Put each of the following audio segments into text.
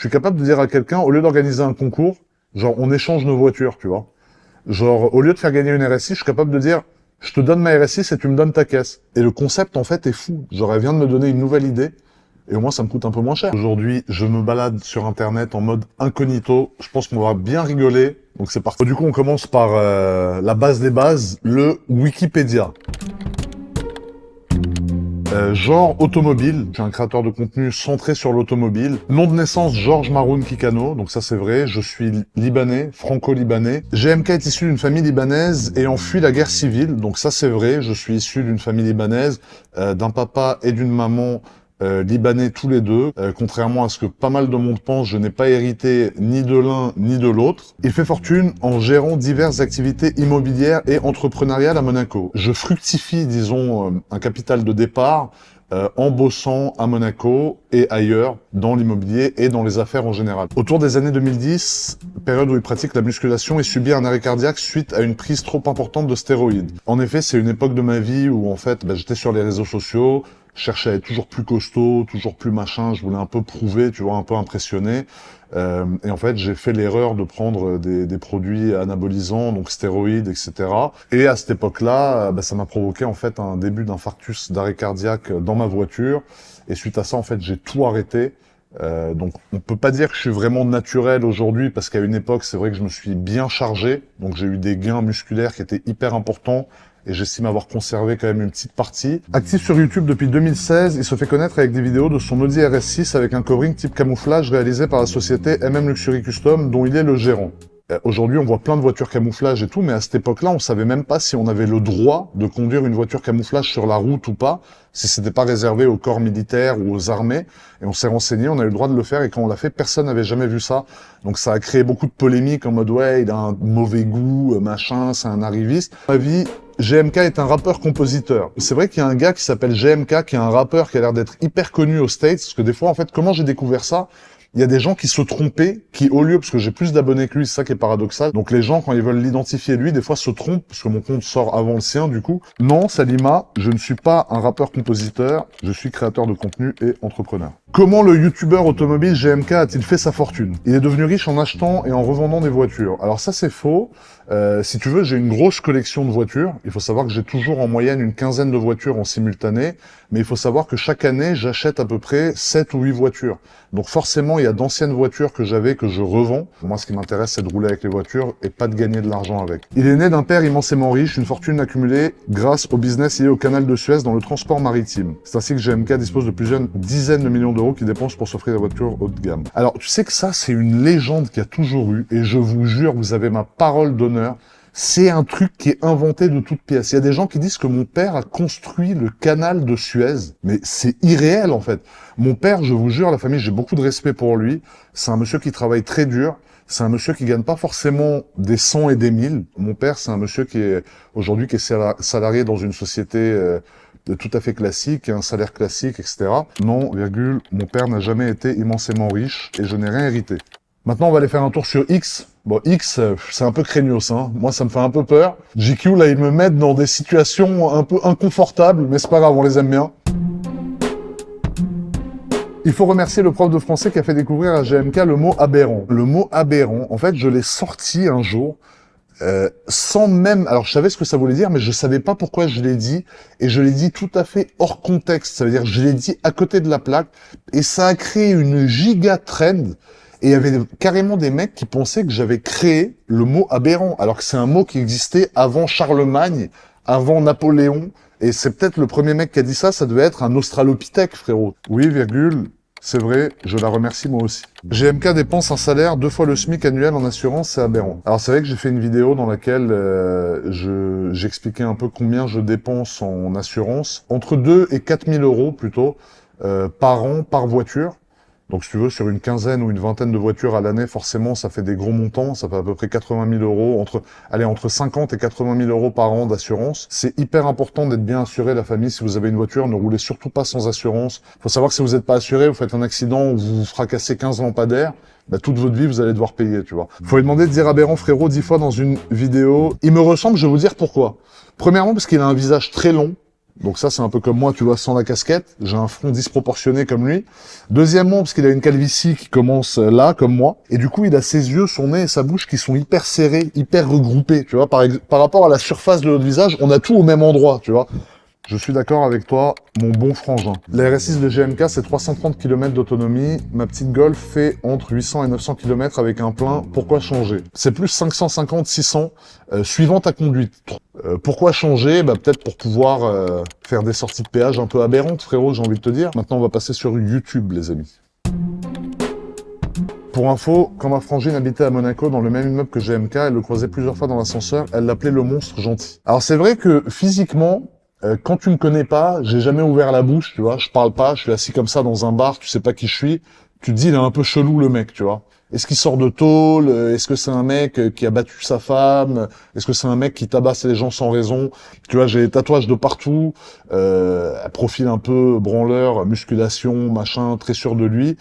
Je suis capable de dire à quelqu'un, au lieu d'organiser un concours, genre on échange nos voitures, tu vois. Genre, au lieu de faire gagner une RS6, je suis capable de dire, je te donne ma RS6 et tu me donnes ta caisse. Et le concept, en fait, est fou. Genre, elle vient de me donner une nouvelle idée. Et au moins, ça me coûte un peu moins cher. Aujourd'hui, je me balade sur Internet en mode incognito. Je pense qu'on va bien rigoler. Donc, c'est parti. Du coup, on commence par la base des bases, le Wikipédia. Genre automobile, je suis un créateur de contenu centré sur l'automobile. Nom de naissance, Georges Maroun Kikano, donc ça c'est vrai, je suis libanais, franco-libanais. GMK est issu d'une famille libanaise ayant fui la guerre civile, donc ça c'est vrai, je suis issu d'une famille libanaise, d'un papa et d'une maman libanais tous les deux. Contrairement à ce que pas mal de monde pense, je n'ai pas hérité ni de l'un ni de l'autre. Il fait fortune en gérant diverses activités immobilières et entrepreneuriales à Monaco. Je fructifie, disons, un capital de départ en bossant à Monaco et ailleurs, dans l'immobilier et dans les affaires en général. Autour des années 2010, période où il pratique la musculation, il subit un arrêt cardiaque suite à une prise trop importante de stéroïdes. En effet, c'est une époque de ma vie où en fait, j'étais sur les réseaux sociaux, je cherchais à être toujours plus costaud, toujours plus machin, je voulais un peu prouver, tu vois, un peu impressionner. Et en fait, j'ai fait l'erreur de prendre des produits anabolisants, donc stéroïdes, etc. Et à cette époque-là, ça m'a provoqué en fait un début d'infarctus d'arrêt cardiaque dans ma voiture. Et suite à ça, en fait, j'ai tout arrêté. Donc, on peut pas dire que je suis vraiment naturel aujourd'hui, parce qu'à une époque, c'est vrai que je me suis bien chargé. Donc, j'ai eu des gains musculaires qui étaient hyper importants. Et j'estime avoir conservé quand même une petite partie. Actif sur YouTube depuis 2016, il se fait connaître avec des vidéos de son Audi RS6 avec un covering type camouflage réalisé par la société MM Luxury Custom, dont il est le gérant. Aujourd'hui, on voit plein de voitures camouflage et tout, mais à cette époque-là, on savait même pas si on avait le droit de conduire une voiture camouflage sur la route ou pas, si c'était pas réservé au corps militaire ou aux armées. Et on s'est renseigné, on a eu le droit de le faire, et quand on l'a fait, personne n'avait jamais vu ça. Donc ça a créé beaucoup de polémiques en mode ouais, il a un mauvais goût, machin, c'est un arriviste. À mon avis, GMK est un rappeur-compositeur. C'est vrai qu'il y a un gars qui s'appelle GMK, qui est un rappeur qui a l'air d'être hyper connu aux States, parce que des fois, en fait, comment j'ai découvert ça? Il y a des gens qui se trompaient, qui au lieu, parce que j'ai plus d'abonnés que lui, c'est ça qui est paradoxal, donc les gens, quand ils veulent l'identifier lui, des fois se trompent, parce que mon compte sort avant le sien, du coup. Non, Salima, je ne suis pas un rappeur-compositeur, je suis créateur de contenu et entrepreneur. Comment le youtubeur automobile GMK a-t-il fait sa fortune? Il est devenu riche en achetant et en revendant des voitures. Alors ça, c'est faux. Si tu veux, j'ai une grosse collection de voitures. Il faut savoir que j'ai toujours en moyenne une quinzaine de voitures en simultané, mais il faut savoir que chaque année, j'achète à peu près 7 ou 8 voitures. Donc forcément, il y a d'anciennes voitures que j'avais que je revends. Moi, ce qui m'intéresse, c'est de rouler avec les voitures et pas de gagner de l'argent avec. Il est né d'un père immensément riche, une fortune accumulée grâce au business lié au canal de Suez dans le transport maritime. C'est ainsi que GMK dispose de plusieurs dizaines de millions d'euros qu'il dépense pour s'offrir des voitures haut de gamme. Alors, tu sais que ça, c'est une légende qu'il y a toujours eu, et je vous jure, vous avez ma parole d'honneur, c'est un truc qui est inventé de toutes pièces. Il y a des gens qui disent que mon père a construit le canal de Suez, mais c'est irréel en fait. Mon père, je vous jure, la famille, j'ai beaucoup de respect pour lui. C'est un monsieur qui travaille très dur. C'est un monsieur qui gagne pas forcément des 100 et des 1000. Mon père, c'est un monsieur qui est aujourd'hui qui est salarié dans une société tout à fait classique, un salaire classique, etc. Non, virgule, mon père n'a jamais été immensément riche et je n'ai rien hérité. Maintenant, on va aller faire un tour sur X. Bon, X, c'est un peu craignos, hein. Moi, ça me fait un peu peur. JQ, là, ils me mettent dans des situations un peu inconfortables, mais c'est pas grave, on les aime bien. Il faut remercier le prof de français qui a fait découvrir à GMK le mot aberrant. Le mot aberrant, en fait, je l'ai sorti un jour, sans même... Alors, je savais ce que ça voulait dire, mais je savais pas pourquoi je l'ai dit, et je l'ai dit tout à fait hors contexte. Ça veut dire que je l'ai dit à côté de la plaque, et ça a créé une giga trend. Et il y avait carrément des mecs qui pensaient que j'avais créé le mot aberrant, alors que c'est un mot qui existait avant Charlemagne, avant Napoléon, et c'est peut-être le premier mec qui a dit ça, ça devait être un australopithèque, frérot. Oui, virgule, c'est vrai, je la remercie moi aussi. GMK dépense un salaire 2 fois le SMIC annuel en assurance, c'est aberrant. Alors c'est vrai que j'ai fait une vidéo dans laquelle j'expliquais un peu combien je dépense en assurance, entre 2 et 4 000 euros plutôt, par an, par voiture. Donc, si tu veux, sur une quinzaine ou une vingtaine de voitures à l'année, forcément, ça fait des gros montants. Ça fait à peu près 80 000 euros, entre 50 et 80 000 euros par an d'assurance. C'est hyper important d'être bien assuré, la famille. Si vous avez une voiture, ne roulez surtout pas sans assurance. Faut savoir que si vous n'êtes pas assuré, vous faites un accident ou vous fracassez 15 lampadaires, toute votre vie, vous allez devoir payer, tu vois. Faut lui demander de dire aberrant, frérot, 10 fois dans une vidéo. Il me ressemble, je vais vous dire pourquoi. Premièrement, parce qu'il a un visage très long. Donc ça, c'est un peu comme moi, tu vois, sans la casquette. J'ai un front disproportionné comme lui. Deuxièmement, parce qu'il a une calvitie qui commence là, comme moi. Et du coup, il a ses yeux, son nez et sa bouche qui sont hyper serrés, hyper regroupés, tu vois. Par rapport à la surface de notre visage, on a tout au même endroit, tu vois. Je suis d'accord avec toi, mon bon frangin. La RS6 de GMK, c'est 330 km d'autonomie. Ma petite Golf fait entre 800 et 900 km avec un plein. Pourquoi changer? C'est plus 550, 600, suivant ta conduite. Pourquoi changer? Bah, peut-être pour pouvoir faire des sorties de péage un peu aberrantes, frérot, j'ai envie de te dire. Maintenant, on va passer sur YouTube, les amis. Pour info, quand ma frangine habitait à Monaco, dans le même immeuble que GMK, elle le croisait plusieurs fois dans l'ascenseur, elle l'appelait le monstre gentil. Alors c'est vrai que physiquement, quand tu me connais pas, j'ai jamais ouvert la bouche, tu vois, je parle pas, je suis assis comme ça dans un bar, tu sais pas qui je suis, tu te dis il est un peu chelou le mec, tu vois. Est-ce qu'il sort de tôle? Est-ce que c'est un mec qui a battu sa femme? Est-ce que c'est un mec qui tabasse les gens sans raison? Tu vois, j'ai des tatouages de partout, profil un peu branleur, musculation, machin, très sûr de lui.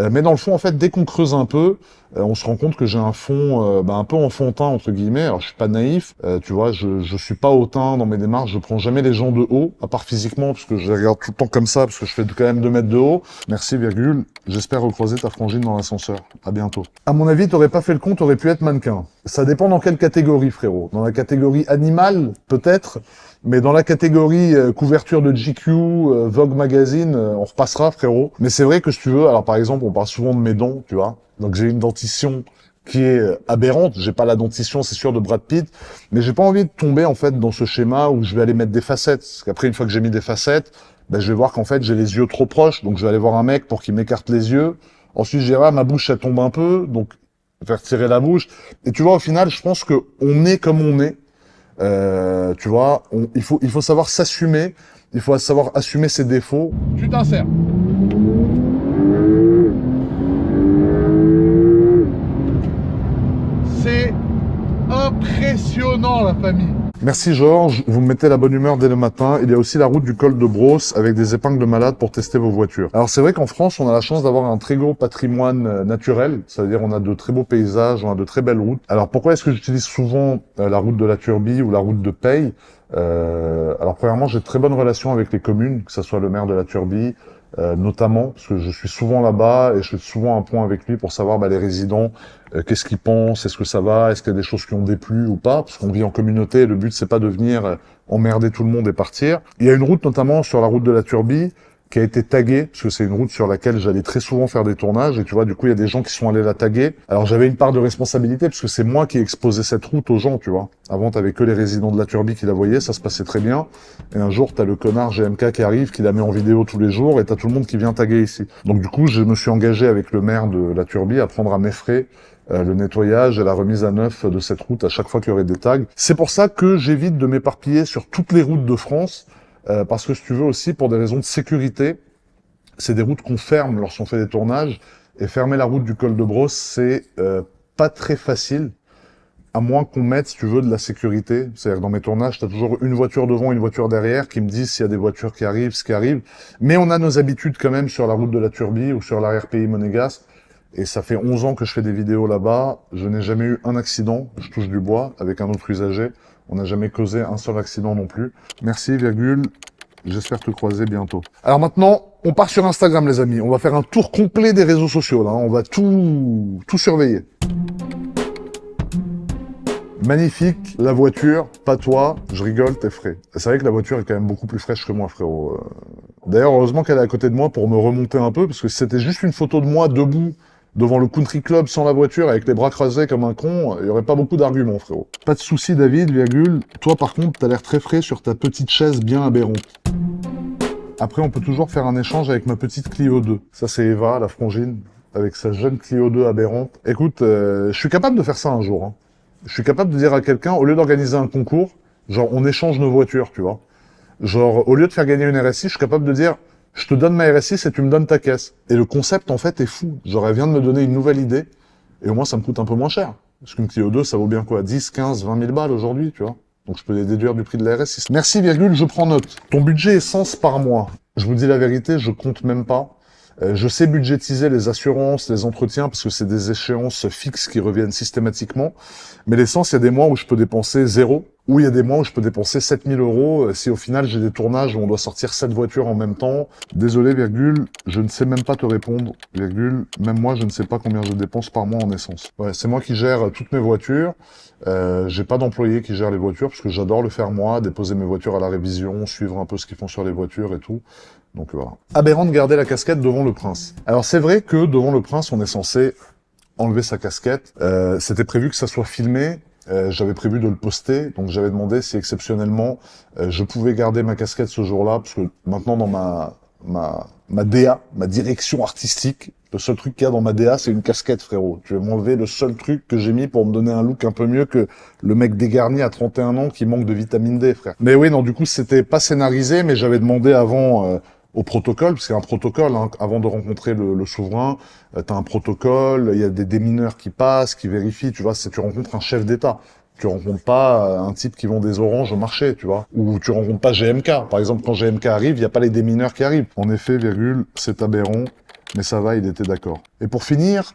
Mais dans le fond, en fait, dès qu'on creuse un peu, on se rend compte que j'ai un fond un peu enfantin, entre guillemets. Alors, je suis pas naïf, tu vois, je suis pas hautain dans mes démarches, je prends jamais les gens de haut, à part physiquement, parce que je les regarde tout le temps comme ça, parce que je fais quand même 2 mètres de haut. Merci, virgule. J'espère recroiser ta frangine dans l'ascenseur. À bientôt. À mon avis, t'aurais pas fait le con, t'aurais pu être mannequin. Ça dépend dans quelle catégorie, frérot. Dans la catégorie animale, peut-être. Mais dans la catégorie couverture de GQ, Vogue Magazine, on repassera, frérot. Mais c'est vrai que si tu veux, alors par exemple, on parle souvent de mes dents, tu vois. Donc j'ai une dentition qui est aberrante. J'ai pas la dentition, c'est sûr, de Brad Pitt. Mais j'ai pas envie de tomber, en fait, dans ce schéma où je vais aller mettre des facettes. Parce qu'après, une fois que j'ai mis des facettes, ben, je vais voir qu'en fait, j'ai les yeux trop proches. Donc je vais aller voir un mec pour qu'il m'écarte les yeux. Ensuite, je dirai, ah, ma bouche, elle tombe un peu. Donc, faire tirer la bouche. Et tu vois, au final, je pense que on est comme on est. Tu vois, il faut savoir s'assumer, il faut savoir assumer ses défauts. Tu t'insères. C'est impressionnant, la famille. Merci Georges, vous me mettez la bonne humeur dès le matin. Il y a aussi la route du col de Brosse avec des épingles de malade pour tester vos voitures. Alors c'est vrai qu'en France, on a la chance d'avoir un très gros patrimoine naturel. Ça veut dire on a de très beaux paysages, on a de très belles routes. Alors pourquoi est-ce que j'utilise souvent la route de la Turbie ou la route de Peille? Alors premièrement, j'ai de très bonnes relations avec les communes, que ce soit le maire de la Turbie, notamment, parce que je suis souvent là-bas et je fais souvent un point avec lui pour savoir les résidents, qu'est-ce qu'ils pensent, est-ce que ça va, est-ce qu'il y a des choses qui ont déplu ou pas, parce qu'on vit en communauté, le but c'est pas de venir emmerder tout le monde et partir. Il y a une route notamment sur la route de la Turbie qui a été taguée, parce que c'est une route sur laquelle j'allais très souvent faire des tournages, et tu vois, du coup, il y a des gens qui sont allés la taguer. Alors j'avais une part de responsabilité, parce que c'est moi qui ai exposé cette route aux gens, tu vois. Avant, t'avais que les résidents de la Turbie qui la voyaient, ça se passait très bien. Et un jour, t'as le connard GMK qui arrive, qui la met en vidéo tous les jours, et t'as tout le monde qui vient taguer ici. Donc du coup, je me suis engagé avec le maire de la Turbie à prendre à mes frais le nettoyage et la remise à neuf de cette route à chaque fois qu'il y aurait des tags. C'est pour ça que j'évite de m'éparpiller sur toutes les routes de France, parce que si tu veux aussi, pour des raisons de sécurité, c'est des routes qu'on ferme lorsqu'on fait des tournages, et fermer la route du col de Brosse, c'est pas très facile, à moins qu'on mette, si tu veux, de la sécurité. C'est-à-dire que dans mes tournages, t'as toujours une voiture devant, une voiture derrière, qui me disent s'il y a des voitures qui arrivent, ce qui arrive. Mais on a nos habitudes quand même sur la route de la Turbie ou sur la RPI Monégasque, et ça fait 11 ans que je fais des vidéos là-bas. Je n'ai jamais eu un accident, je touche du bois, avec un autre usager. On n'a jamais causé un seul accident non plus. Merci, virgule. J'espère te croiser bientôt. Alors maintenant, on part sur Instagram, les amis. On va faire un tour complet des réseaux sociaux, là. On va tout surveiller. Magnifique, la voiture, pas toi, je rigole, t'es frais. C'est vrai que la voiture est quand même beaucoup plus fraîche que moi, frérot. D'ailleurs, heureusement qu'elle est à côté de moi pour me remonter un peu, parce que si c'était juste une photo de moi debout devant le country club sans la voiture, avec les bras croisés comme un con, il y aurait pas beaucoup d'arguments, frérot. Pas de souci, David, virgule. Toi, par contre, t'as l'air très frais sur ta petite chaise bien aberrante. Après, on peut toujours faire un échange avec ma petite Clio 2. Ça, c'est Eva, la frangine, avec sa jeune Clio 2 aberrante. Écoute, je suis capable de faire ça un jour, hein. Je suis capable de dire à quelqu'un, au lieu d'organiser un concours, genre, on échange nos voitures, tu vois. Genre, au lieu de faire gagner une RS6, je suis capable de dire, je te donne ma RS6 et tu me donnes ta caisse. Et le concept, en fait, est fou. Genre, elle vient de me donner une nouvelle idée, et au moins, ça me coûte un peu moins cher. Parce qu'une Clio 2, ça vaut bien quoi? 10, 15, 20 000 balles aujourd'hui, tu vois. Donc, je peux les déduire du prix de la RS6. Merci, virgule, je prends note. Ton budget essence par mois. Je vous dis la vérité, je compte même pas. Je sais budgétiser les assurances, les entretiens, parce que c'est des échéances fixes qui reviennent systématiquement. Mais l'essence, il y a des mois où je peux dépenser 0. Ou il y a des mois où je peux dépenser 7000 euros si au final j'ai des tournages où on doit sortir 7 voitures en même temps. Désolé, virgule, je ne sais même pas te répondre, virgule, même moi je ne sais pas combien je dépense par mois en essence. Ouais, c'est moi qui gère toutes mes voitures. J'ai pas d'employé qui gère les voitures parce que j'adore le faire moi, déposer mes voitures à la révision, suivre un peu ce qu'ils font sur les voitures et tout. Donc voilà. Aberrant de garder la casquette devant le prince. Alors c'est vrai que devant le prince, on est censé enlever sa casquette. C'était prévu que ça soit filmé. J'avais prévu de le poster, donc j'avais demandé si exceptionnellement je pouvais garder ma casquette ce jour-là, parce que maintenant dans ma DA, ma direction artistique, le seul truc qu'il y a dans ma DA, c'est une casquette, frérot. Tu vas m'enlever le seul truc que j'ai mis pour me donner un look un peu mieux que le mec dégarni à 31 ans qui manque de vitamine D, frère. Mais oui, non, du coup, c'était pas scénarisé, mais j'avais demandé avant au protocole, parce qu'il y a un protocole, hein, avant de rencontrer le souverain, t'as un protocole, il y a des démineurs qui passent, qui vérifient, tu vois, tu rencontres un chef d'État. Tu rencontres pas un type qui vend des oranges au marché, tu vois. Ou tu rencontres pas GMK. Par exemple, quand GMK arrive, il n'y a pas les démineurs qui arrivent. En effet, virgule, c'est aberrant, mais ça va, il était d'accord. Et pour finir,